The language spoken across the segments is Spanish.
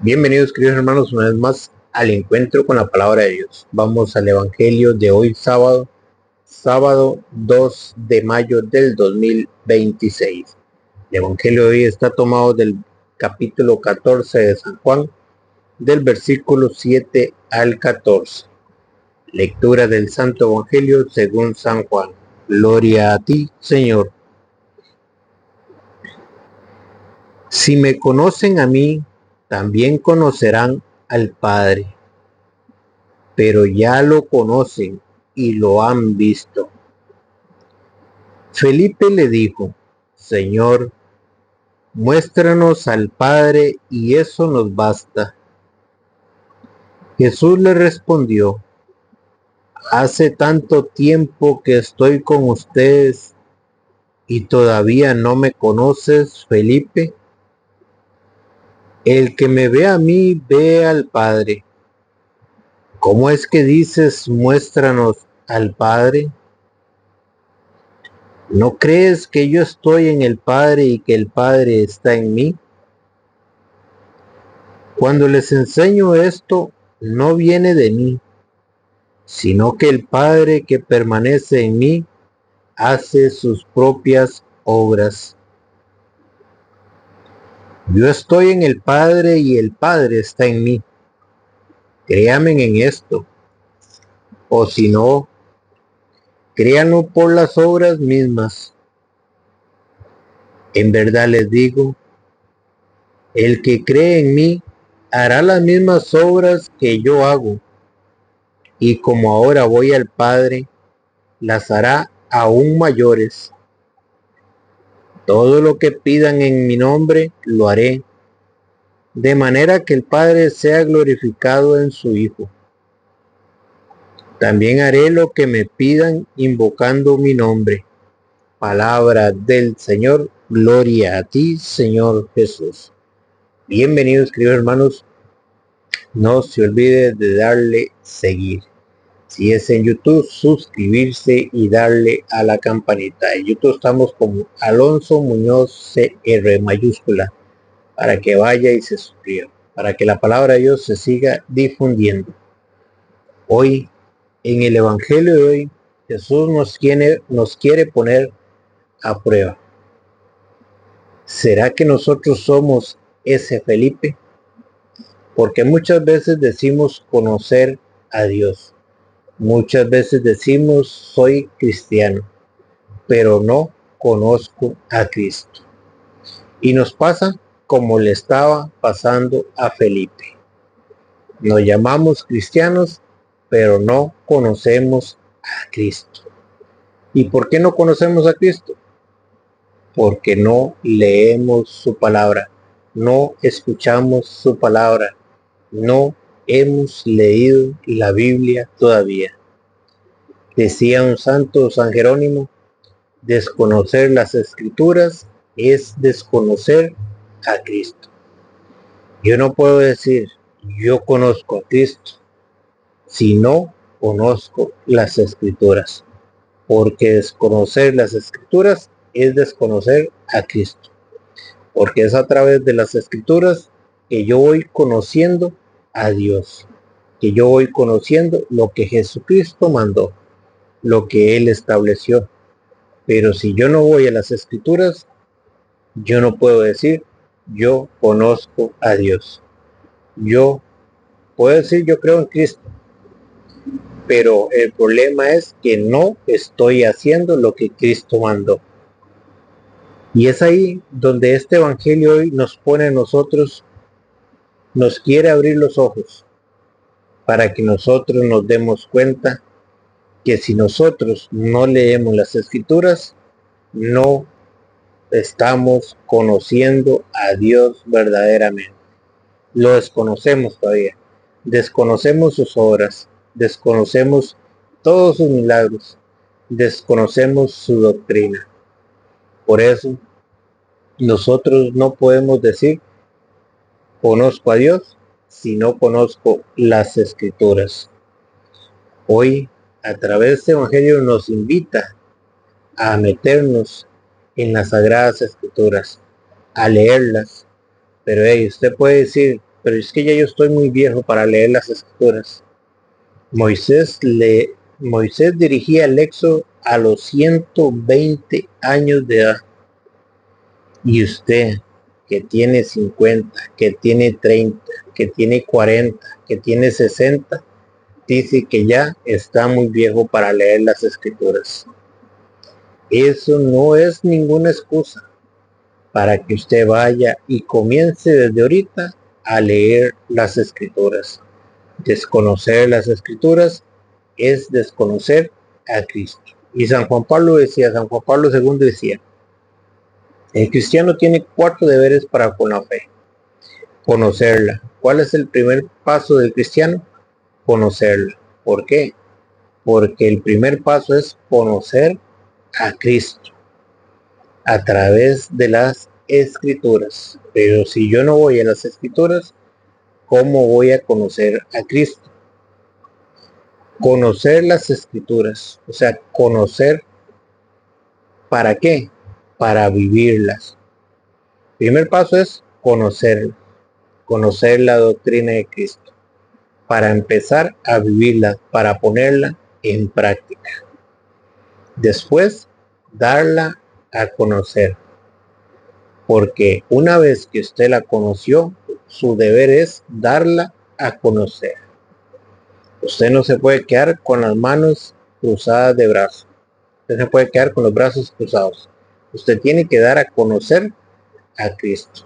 Bienvenidos, queridos hermanos, una vez más al encuentro con la palabra de Dios. Vamos al Evangelio de hoy sábado 2 de mayo del 2026. El Evangelio de hoy está tomado del capítulo 14 de San Juan, del versículo 7 al 14. Lectura del Santo Evangelio según San Juan. Gloria a ti, Señor. Si me conocen a mí, también conocerán al Padre. Pero ya lo conocen y lo han visto. Felipe le dijo: Señor, muéstranos al Padre y eso nos basta. Jesús le respondió: Hace tanto tiempo que estoy con ustedes y todavía no me conoces, Felipe. El que me ve a mí ve al Padre. ¿Cómo es que dices, muéstranos al Padre? ¿No crees que yo estoy en el Padre y que el Padre está en mí? Cuando les enseño esto, no viene de mí, sino que el Padre que permanece en mí hace sus propias obras. Yo estoy en el Padre y el Padre está en mí. Créanme en esto, o si no, créanlo por las obras mismas. En verdad les digo, el que cree en mí hará las mismas obras que yo hago, y como ahora voy al Padre, las hará aún mayores. Todo lo que pidan en mi nombre lo haré, de manera que el Padre sea glorificado en su Hijo. También haré lo que me pidan invocando mi nombre. Palabra del Señor. Gloria a ti, Señor Jesús. Bienvenidos, queridos hermanos. No se olvide de darle seguir. Si es en YouTube, suscribirse y darle a la campanita. En YouTube estamos como Alonso Muñoz CR mayúscula, para que vaya y se suscriba, para que la palabra de Dios se siga difundiendo. Hoy, en el Evangelio de hoy, Jesús nos quiere poner a prueba. ¿Será que nosotros somos ese Felipe? Porque muchas veces decimos conocer a Dios. Muchas veces decimos soy cristiano, pero no conozco a Cristo. Y nos pasa como le estaba pasando a Felipe. Nos llamamos cristianos, pero no conocemos a Cristo. ¿Y por qué no conocemos a Cristo? Porque no leemos su palabra, no escuchamos su palabra, no hemos leído la Biblia todavía. Decía un santo, San Jerónimo: desconocer las Escrituras es desconocer a Cristo. Yo no puedo decir yo conozco a Cristo si no conozco las Escrituras, porque desconocer las Escrituras es desconocer a Cristo, porque es a través de las Escrituras que yo voy conociendo a Dios, que yo voy conociendo lo que Jesucristo mandó, lo que Él estableció. Pero si yo no voy a las Escrituras, yo no puedo decir yo conozco a Dios. Yo puedo decir yo creo en Cristo, pero el problema es que no estoy haciendo lo que Cristo mandó. Y es ahí donde este Evangelio hoy nos pone a nosotros, nos quiere abrir los ojos para que nosotros nos demos cuenta que si nosotros no leemos las Escrituras, no estamos conociendo a Dios verdaderamente. Lo desconocemos todavía. Desconocemos sus obras, desconocemos todos sus milagros, desconocemos su doctrina. Por eso, nosotros no podemos decir conozco a Dios si no conozco las Escrituras. Hoy, a través de este Evangelio, nos invita a meternos en las Sagradas Escrituras, a leerlas. Pero usted puede decir pero es que ya yo estoy muy viejo para leer las escrituras. Moisés dirigía el éxodo a los 120 años de edad. Y usted, que tiene 50, que tiene 30, que tiene 40, que tiene 60, dice que ya está muy viejo para leer las escrituras. Eso no es ninguna excusa para que usted vaya y comience desde ahorita a leer las escrituras. Desconocer las escrituras es desconocer a Cristo. Y San Juan Pablo II decía, el cristiano tiene 4 deberes para con la fe. Conocerla. ¿Cuál es el primer paso del cristiano? Conocerla. ¿Por qué? Porque el primer paso es conocer a Cristo a través de las escrituras. Pero si yo no voy a las escrituras, ¿cómo voy a conocer a Cristo? Conocer las escrituras, o sea, conocer, ¿para qué? Para vivirlas. Primer paso es conocer la doctrina de Cristo, para empezar a vivirla, para ponerla en práctica. Después, darla a conocer, porque una vez que usted la conoció, su deber es darla a conocer. Usted no se puede quedar con las manos cruzadas de brazos. Usted se puede quedar con los brazos cruzados. Usted tiene que dar a conocer a Cristo.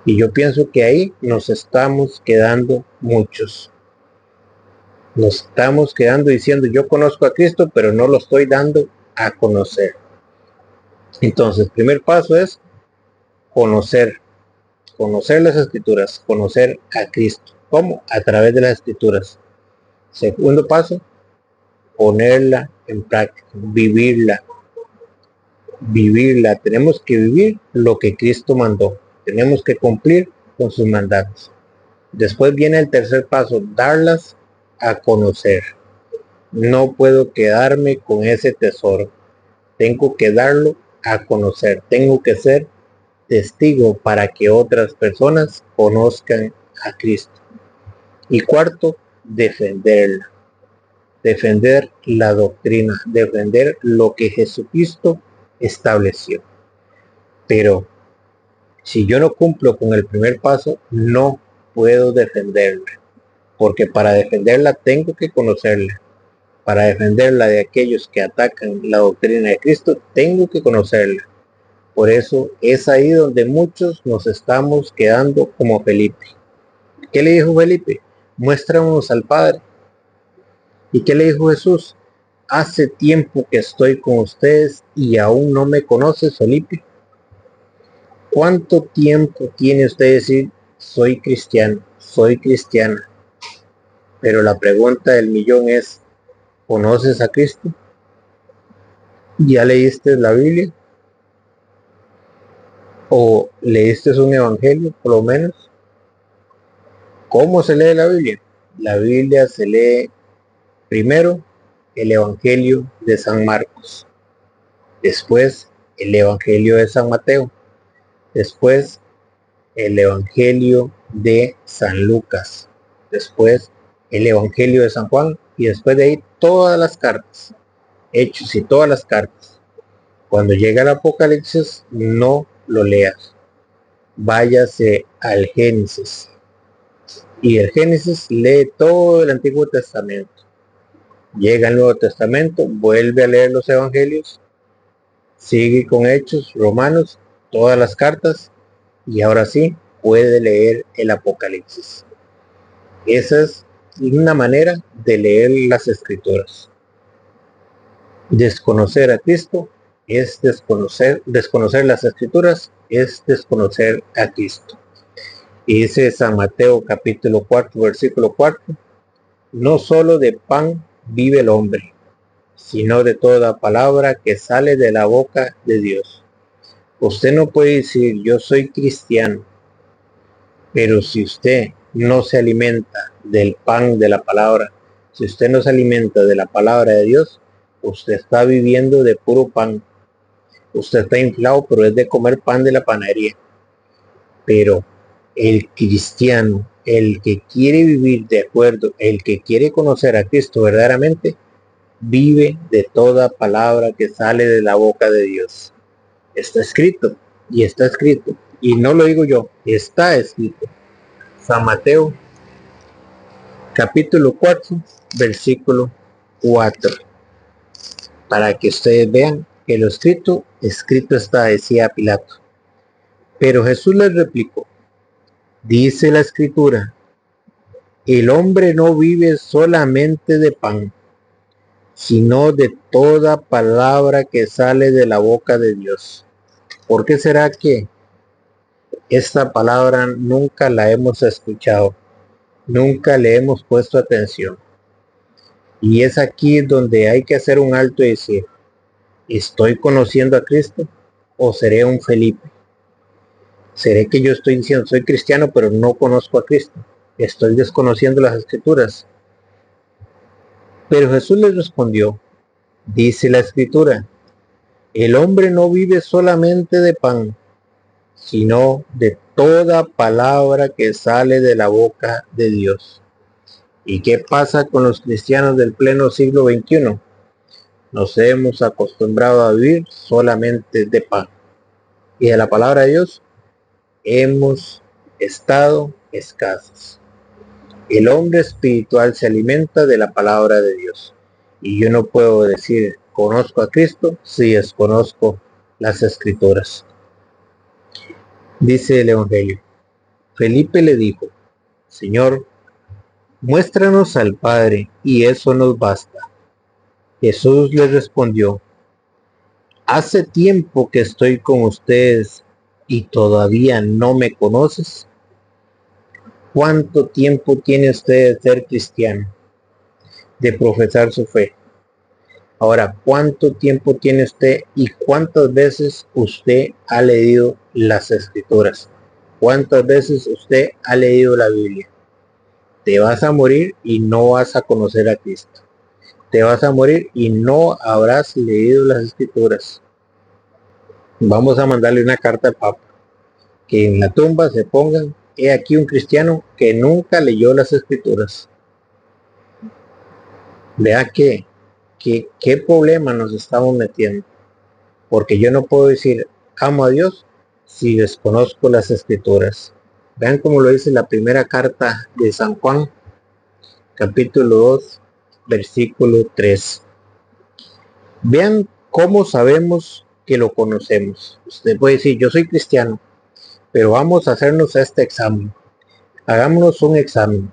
Y yo pienso que ahí nos estamos quedando muchos. Nos estamos quedando diciendo, yo conozco a Cristo, pero no lo estoy dando a conocer. Entonces, el primer paso es conocer las escrituras, conocer a Cristo. ¿Cómo? A través de las escrituras. Segundo paso, ponerla en práctica, vivirla. Tenemos que vivir lo que Cristo mandó. Tenemos que cumplir con sus mandatos. Después viene el tercer paso, darlas a conocer. No puedo quedarme con ese tesoro. Tengo que darlo a conocer. Tengo que ser testigo para que otras personas conozcan a Cristo. Y cuarto, defenderla. Defender la doctrina, defender lo que Jesucristo estableció. Pero si yo no cumplo con el primer paso, no puedo defenderla, porque para defenderla tengo que conocerla. Para defenderla de aquellos que atacan la doctrina de Cristo, tengo que conocerla. Por eso es ahí donde muchos nos estamos quedando como Felipe. ¿Qué le dijo Felipe? Muéstranos al Padre. ¿Y qué le dijo Jesús? Hace tiempo que estoy con ustedes y aún no me conoces, Felipe. ¿Cuánto tiempo tiene usted de decir, soy cristiano, soy cristiana? Pero la pregunta del millón es, ¿conoces a Cristo? ¿Ya leíste la Biblia? ¿O leíste un evangelio, por lo menos? ¿Cómo se lee la Biblia? La Biblia se lee primero el Evangelio de San Marcos, después el Evangelio de San Mateo, después el Evangelio de San Lucas, después el Evangelio de San Juan y después de ahí todas las cartas, Hechos y todas las cartas. Cuando llega el Apocalipsis, no lo leas, váyase al Génesis, y el Génesis lee todo el Antiguo Testamento. Llega el Nuevo Testamento, vuelve a leer los Evangelios, sigue con Hechos, Romanos, todas las cartas, y ahora sí puede leer el Apocalipsis. Esa es una manera de leer las Escrituras. Desconocer a Cristo es desconocer las Escrituras, es desconocer a Cristo. Y dice San Mateo capítulo 4, versículo 4, no solo de pan vive el hombre, sino de toda palabra que sale de la boca de Dios. Usted no puede decir, yo soy cristiano, pero si usted no se alimenta del pan de la palabra, si usted no se alimenta de la palabra de Dios, usted está viviendo de puro pan. Usted está inflado, pero es de comer pan de la panadería. Pero El cristiano, el que quiere vivir de acuerdo, el que quiere conocer a Cristo verdaderamente, vive de toda palabra que sale de la boca de Dios. Está escrito, y está escrito, y no lo digo yo, está escrito. San Mateo, capítulo 4, versículo 4. Para que ustedes vean que lo escrito, escrito está, decía Pilato. Pero Jesús les replicó, dice la escritura, el hombre no vive solamente de pan, sino de toda palabra que sale de la boca de Dios. ¿Por qué será que esta palabra nunca la hemos escuchado? Nunca le hemos puesto atención. Y es aquí donde hay que hacer un alto y decir, ¿estoy conociendo a Cristo o seré un Felipe? ¿Seré que yo estoy diciendo soy cristiano pero no conozco a Cristo? Estoy desconociendo las escrituras. Pero Jesús les respondió, dice la escritura, el hombre no vive solamente de pan, sino de toda palabra que sale de la boca de Dios. ¿Y qué pasa con los cristianos del pleno siglo XXI? Nos hemos acostumbrado a vivir solamente de pan. Y de la palabra de Dios hemos estado escasos. El hombre espiritual se alimenta de la palabra de Dios. Y yo no puedo decir conozco a Cristo si desconozco las escrituras. Dice el Evangelio. Felipe le dijo, Señor, muéstranos al Padre y eso nos basta. Jesús le respondió, hace tiempo que estoy con ustedes y todavía no me conoces. ¿Cuánto tiempo tiene usted de ser cristiano, de profesar su fe? Ahora, ¿cuánto tiempo tiene usted y cuántas veces usted ha leído las escrituras? ¿Cuántas veces usted ha leído la Biblia? Te vas a morir y no vas a conocer a Cristo. Te vas a morir y no habrás leído las escrituras. Vamos a mandarle una carta al Papa, que en la tumba se pongan, he aquí un cristiano que nunca leyó las escrituras. Vea qué problema nos estamos metiendo, porque yo no puedo decir amo a Dios si desconozco las escrituras. Vean cómo lo dice la primera carta de San Juan, capítulo 2, versículo 3. Vean cómo sabemos que lo conocemos. Usted puede decir yo soy cristiano, pero vamos a hacernos este examen. Hagámonos un examen.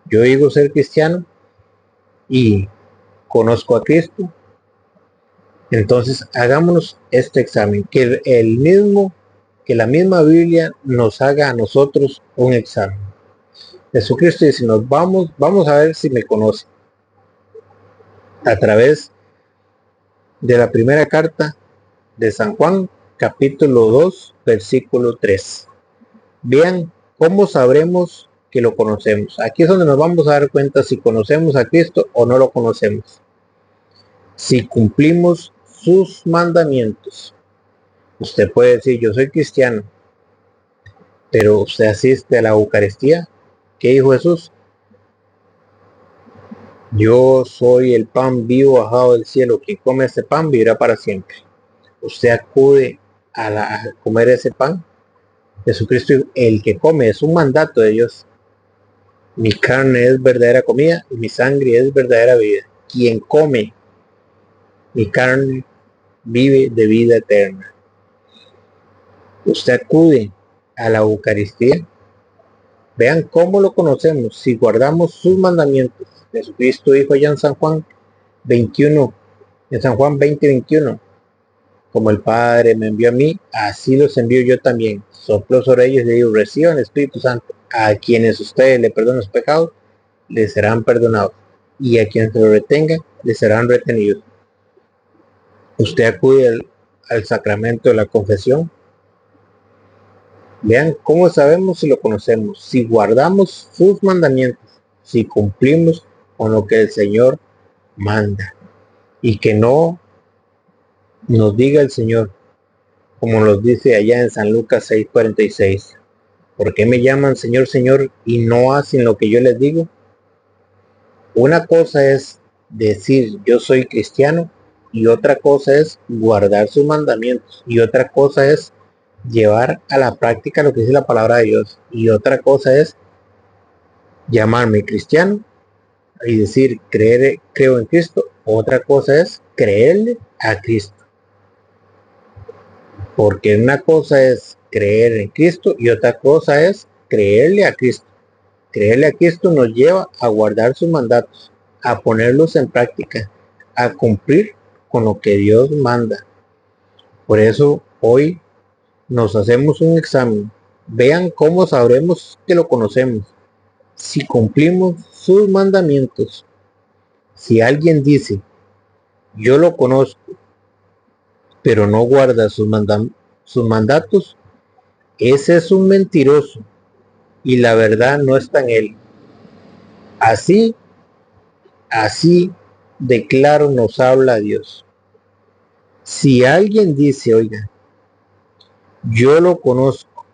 Yo digo ser cristiano y conozco a Cristo. Entonces hagámonos este examen, que la misma Biblia nos haga a nosotros un examen. Jesucristo dice, vamos a ver si me conoce. A través de la primera carta de San Juan, capítulo 2, versículo 3. Vean cómo sabremos que lo conocemos. Aquí es donde nos vamos a dar cuenta si conocemos a Cristo o no lo conocemos. Si cumplimos sus mandamientos. Usted puede decir, yo soy cristiano, pero usted asiste a la Eucaristía. ¿Qué dijo Jesús? Yo soy el pan vivo bajado del cielo. Quien come ese pan vivirá para siempre. Usted acude a comer ese pan. Jesucristo, el que come, es un mandato de Dios. Mi carne es verdadera comida y mi sangre es verdadera vida. Quien come mi carne vive de vida eterna. Usted acude a la Eucaristía. Vean cómo lo conocemos si guardamos sus mandamientos. Jesucristo dijo allá en San Juan 21, en San Juan 20:21, como el Padre me envió a mí, así los envío yo también. Sopló sobre ellos y le digo, reciban el Espíritu Santo. A quienes ustedes le perdonen los pecados, les serán perdonados. Y a quienes lo retengan, les serán retenidos. Usted acude al sacramento de la confesión. Vean cómo sabemos si lo conocemos, si guardamos sus mandamientos, si cumplimos con lo que el Señor manda. Y que no nos diga el Señor, como nos dice allá en San Lucas 6:46, ¿Por qué me llaman Señor, Señor y no hacen lo que yo les digo? Una cosa es decir yo soy cristiano y otra cosa es guardar sus mandamientos y otra cosa es llevar a la práctica lo que dice la palabra de Dios y otra cosa es llamarme cristiano y decir creo en Cristo. Otra cosa es creerle a Cristo, porque una cosa es creer en Cristo y otra cosa es creerle a Cristo. Creerle a Cristo nos lleva a guardar sus mandatos, a ponerlos en práctica, a cumplir con lo que Dios manda. Por eso hoy nos hacemos un examen. Vean cómo sabremos que lo conocemos. Si cumplimos sus mandamientos. Si alguien dice, yo lo conozco, pero no guarda sus mandatos, ese es un mentiroso y la verdad no está en él. Así de claro nos habla Dios. Si alguien dice, oiga, yo lo conozco,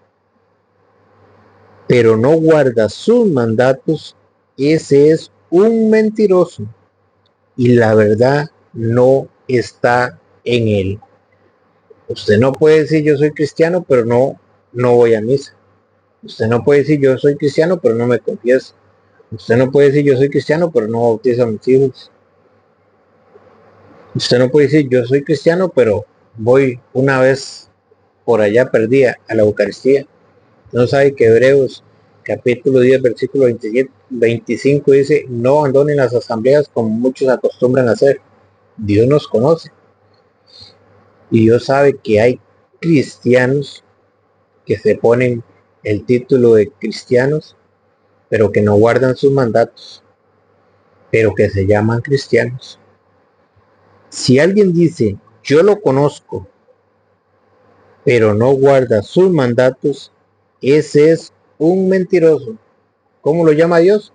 pero no guarda sus mandatos, ese es un mentiroso y la verdad no está en él. Usted no puede decir yo soy cristiano, pero no voy a misa. Usted no puede decir yo soy cristiano, pero no me confieso. Usted no puede decir yo soy cristiano, pero no bautizo a mis hijos. Usted no puede decir yo soy cristiano, pero voy una vez por allá perdida a la Eucaristía. No sabe que Hebreos capítulo 10 versículo 27, 25 dice, no abandonen las asambleas como muchos acostumbran a hacer. Dios nos conoce. Y Dios sabe que hay cristianos que se ponen el título de cristianos, pero que no guardan sus mandatos, pero que se llaman cristianos. Si alguien dice, yo lo conozco, pero no guarda sus mandatos, ese es un mentiroso. ¿Cómo lo llama Dios?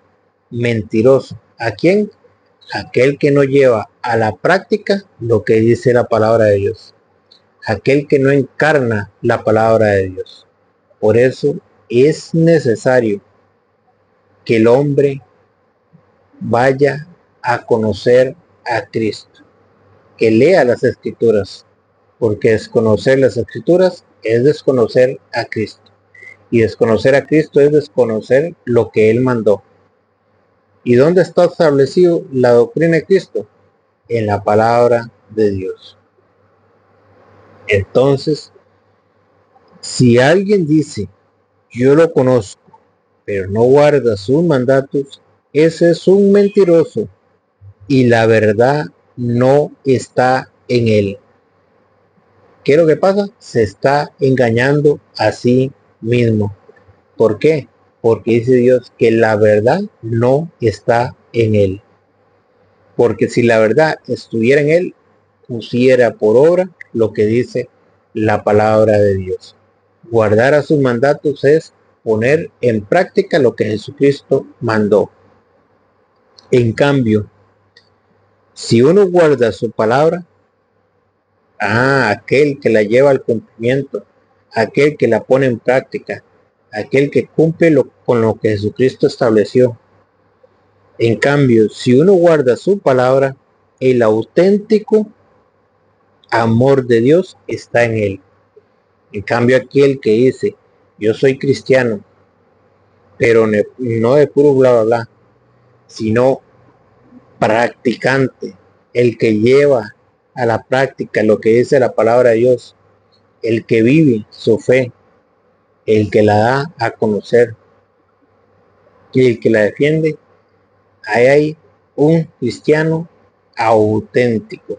Mentiroso. ¿A quién? Aquel que no lleva a la práctica lo que dice la palabra de Dios. Aquel que no encarna la palabra de Dios. Por eso es necesario que el hombre vaya a conocer a Cristo, que lea las escrituras, porque desconocer las escrituras es desconocer a Cristo, y desconocer a Cristo es desconocer lo que Él mandó. ¿Y dónde está establecido la doctrina de Cristo? En la palabra de Dios. Entonces, si alguien dice, yo lo conozco, pero no guarda sus mandatos, ese es un mentiroso y la verdad no está en él. ¿Qué es lo que pasa? Se está engañando a sí mismo. ¿Por qué? Porque dice Dios que la verdad no está en él. Porque si la verdad estuviera en él, pusiera por obra lo que dice la palabra de Dios. Guardar a sus mandatos es poner en práctica lo que Jesucristo mandó. En cambio, si uno guarda su palabra, aquel que la lleva al cumplimiento, aquel que la pone en práctica, aquel que cumple con lo que Jesucristo estableció. En cambio, si uno guarda su palabra, el auténtico amor de Dios está en él. En cambio, aquel que dice, yo soy cristiano, pero no de puro bla bla bla, sino practicante, el que lleva a la práctica lo que dice la palabra de Dios, el que vive su fe, el que la da a conocer y el que la defiende, ahí hay un cristiano auténtico.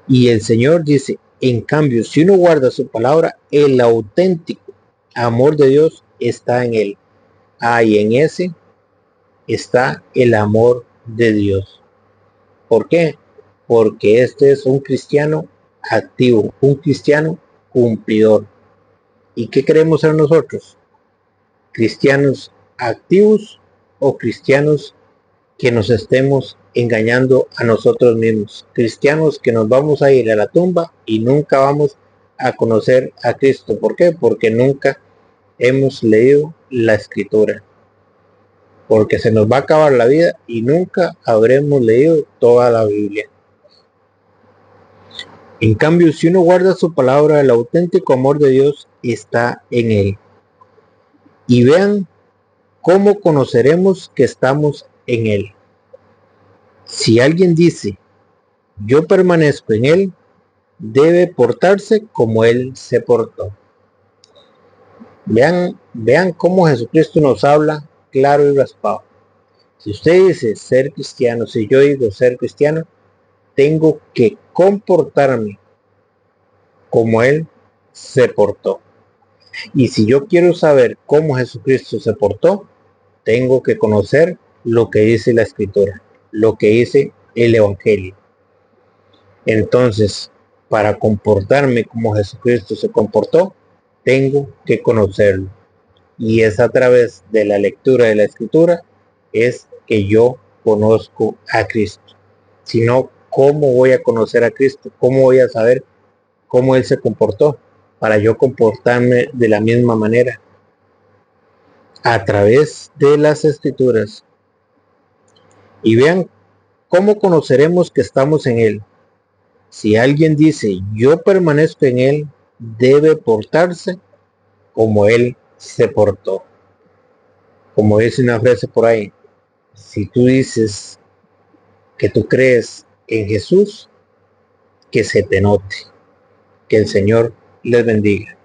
Y el Señor dice, en cambio, si uno guarda su palabra, el auténtico amor de Dios está en él. Y en ese está el amor de Dios. ¿Por qué? Porque este es un cristiano activo, un cristiano cumplidor. ¿Y qué queremos ser nosotros? ¿Cristianos activos o cristianos que nos estemos engañando a nosotros mismos? Cristianos que nos vamos a ir a la tumba y nunca vamos a conocer a Cristo. ¿Por qué? Porque nunca hemos leído la escritura, porque se nos va a acabar la vida y nunca habremos leído toda la Biblia. En cambio, si uno guarda su palabra, el auténtico amor de Dios está en él. Y vean cómo conoceremos que estamos en él. Si alguien dice, yo permanezco en él, debe portarse como él se portó. Vean cómo Jesucristo nos habla claro y raspado. Si usted dice ser cristiano, si yo digo ser cristiano, tengo que comportarme como él se portó. Y si yo quiero saber cómo Jesucristo se portó, tengo que conocer lo que dice la escritura, lo que dice el evangelio. Entonces, para comportarme como Jesucristo se comportó, tengo que conocerlo. Y es a través de la lectura de la escritura es que yo conozco a Cristo. Si no, ¿cómo voy a conocer a Cristo? ¿Cómo voy a saber cómo Él se comportó? Para yo comportarme de la misma manera. A través de las escrituras. Y vean cómo conoceremos que estamos en Él. Si alguien dice, yo permanezco en Él, debe portarse como Él se portó. Como dice una frase por ahí, si tú dices que tú crees en Jesús, que se te note. Que el Señor les bendiga.